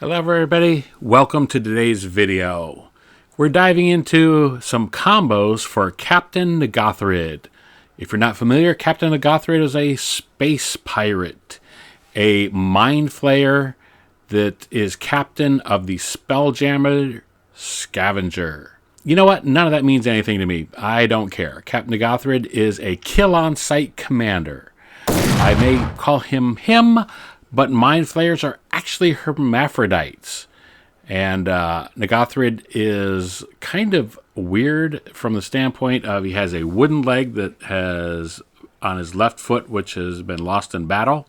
Hello everybody, welcome to today's video. We're diving into some combos for Captain Nagathrid. If you're not familiar, Captain Nagathrid is a space pirate, a mind flayer that is captain of the Spelljammer Scavenger. You know what? None of that means anything to me. I don't care. Captain Nagathrid is a kill-on-sight commander. I may call him, but mind flayers are actually hermaphrodites. And Nagathrid is kind of weird from the standpoint of he has a wooden leg that has on his left foot, which has been lost in battle.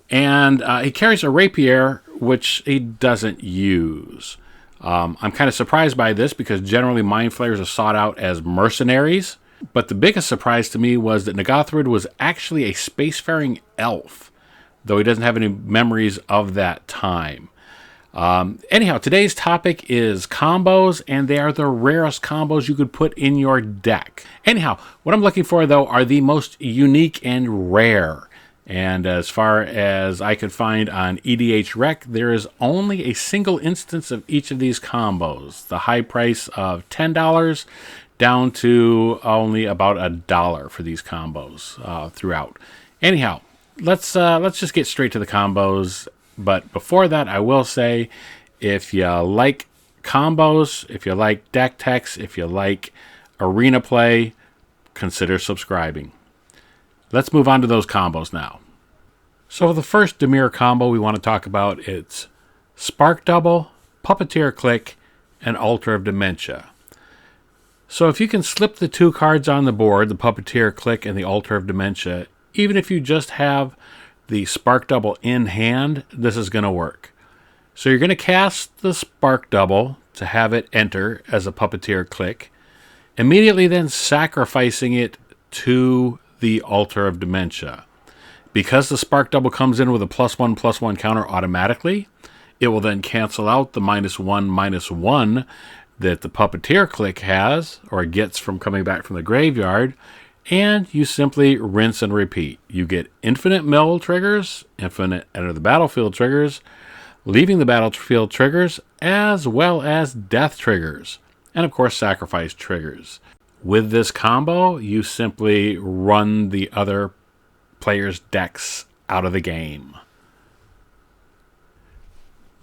And he carries a rapier, which he doesn't use. I'm kind of surprised by this because generally mind flayers are sought out as mercenaries. But the biggest surprise to me was that Nagathrid was actually a spacefaring elf, though he doesn't have any memories of that time. Anyhow, today's topic is combos, and they are the rarest combos you could put in your deck. Anyhow, what I'm looking for, though, are the most unique and rare. And as far as I could find on EDHREC, there is only a single instance of each of these combos. The high price of $10 down to only about $1 for these combos throughout. Anyhow, let's just get straight to the combos. But before that, I will say, if you like combos, if you like deck techs, if you like arena play, consider subscribing. Let's move on to those combos now. So the first Dimir combo we want to talk about is Spark Double, Puppeteer Click, and Altar of Dementia. So if you can slip the two cards on the board, the Puppeteer Click and the Altar of Dementia, even if you just have the Spark Double in hand, this is going to work. So you're going to cast the Spark Double to have it enter as a Puppeteer Click, immediately then sacrificing it to the Altar of Dementia. Because the Spark Double comes in with a +1/+1 counter automatically, it will then cancel out the -1/-1 that the Puppeteer Click has, or gets from coming back from the graveyard, and you simply rinse and repeat. You get infinite mill triggers, infinite enter the battlefield triggers, leaving the battlefield triggers, as well as death triggers, and of course sacrifice triggers. With this combo, you simply run the other players' decks out of the game.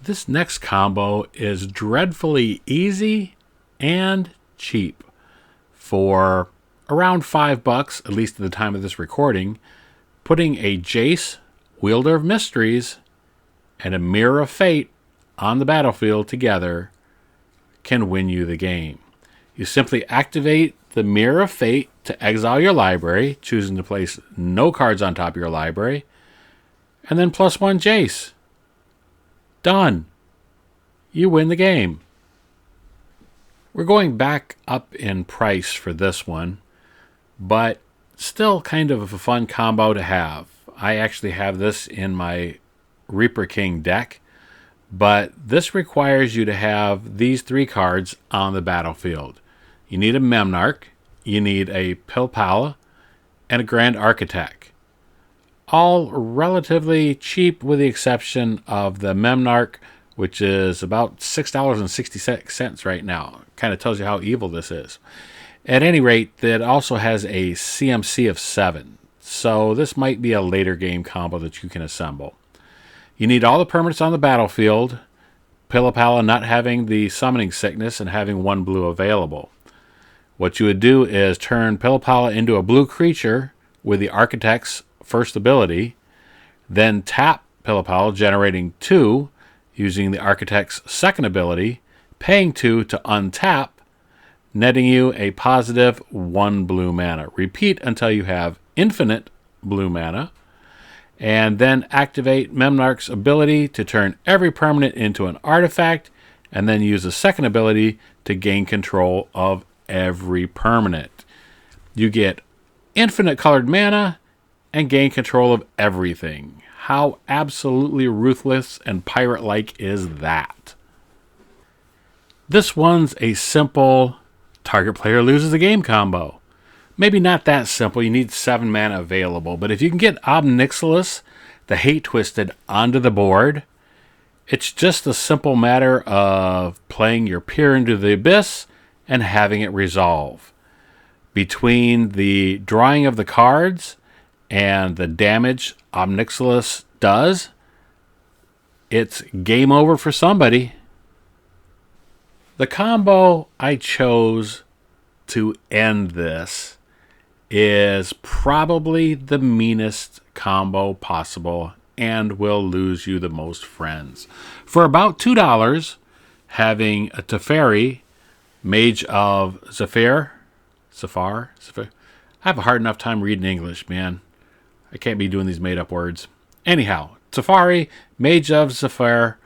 This next combo is dreadfully easy and cheap. For around $5, at least at the time of this recording, putting a Jace, Wielder of Mysteries, and a Mirror of Fate on the battlefield together can win you the game. You simply activate the Mirror of Fate to exile your library, choosing to place no cards on top of your library, and then +1 Jace. Done. You win the game. We're going back up in price for this one, but still kind of a fun combo to have. I actually have this in my Reaper King deck, but this requires you to have these three cards on the battlefield. You need a Memnarch, you need a Pilpala, and a Grand Architect. All relatively cheap with the exception of the Memnarch, which is about $6.66 right now. Kind of tells you how evil this is. At any rate, that also has a CMC of 7. So this might be a later game combo that you can assemble. You need all the permanents on the battlefield, Pilpala not having the summoning sickness and having 1 blue available. What you would do is turn Pilpala into a blue creature with the Architect's first ability, then tap Pilpala, generating 2, using the Architect's second ability, paying 2 to untap, netting you a positive 1 blue mana. Repeat until you have infinite blue mana, and then activate Memnarch's ability to turn every permanent into an artifact, and then use the second ability to gain control of every permanent. You get infinite colored mana and gain control of everything. How absolutely ruthless and pirate-like is that? This one's a simple target player loses the game combo. Maybe not that simple, you need 7 mana available, but if you can get Ob Nixilis, the Hate Twisted, onto the board, It's just a simple matter of playing your Peer into the Abyss and having it resolve. Between the drawing of the cards and the damage Omnixilus does, it's game over for somebody. The combo I chose to end this is probably the meanest combo possible and will lose you the most friends. For about $2, having a Teferi, Mage of Zafir. I have a hard enough time reading English, man. I can't be doing these made-up words. Anyhow, Teferi, Mage of Zafir,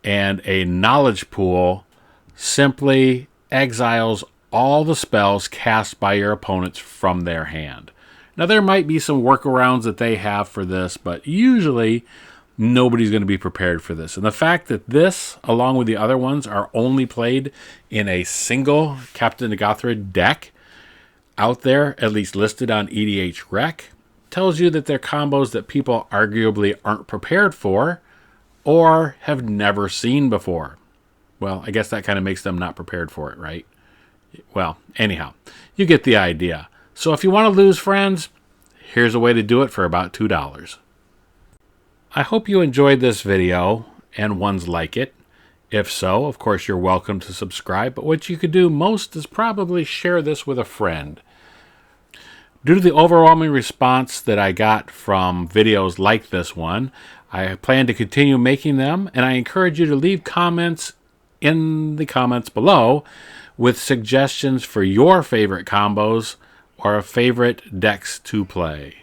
and a Knowledge Pool simply exiles all the spells cast by your opponents from their hand. Now, there might be some workarounds that they have for this, but usually nobody's going to be prepared for this. And the fact that this, along with the other ones, are only played in a single Captain Nagathrid deck out there, at least listed on EDH Rec, tells you that they're combos that people arguably aren't prepared for or have never seen before. Well, I guess that kind of makes them not prepared for it, right? Well, anyhow, you get the idea. So if you want to lose friends, here's a way to do it for about $2. I hope you enjoyed this video and ones like it. If so, of course, you're welcome to subscribe, but what you could do most is probably share this with a friend. Due to the overwhelming response that I got from videos like this one, I plan to continue making them, and I encourage you to leave comments in the comments below with suggestions for your favorite combos or favorite decks to play.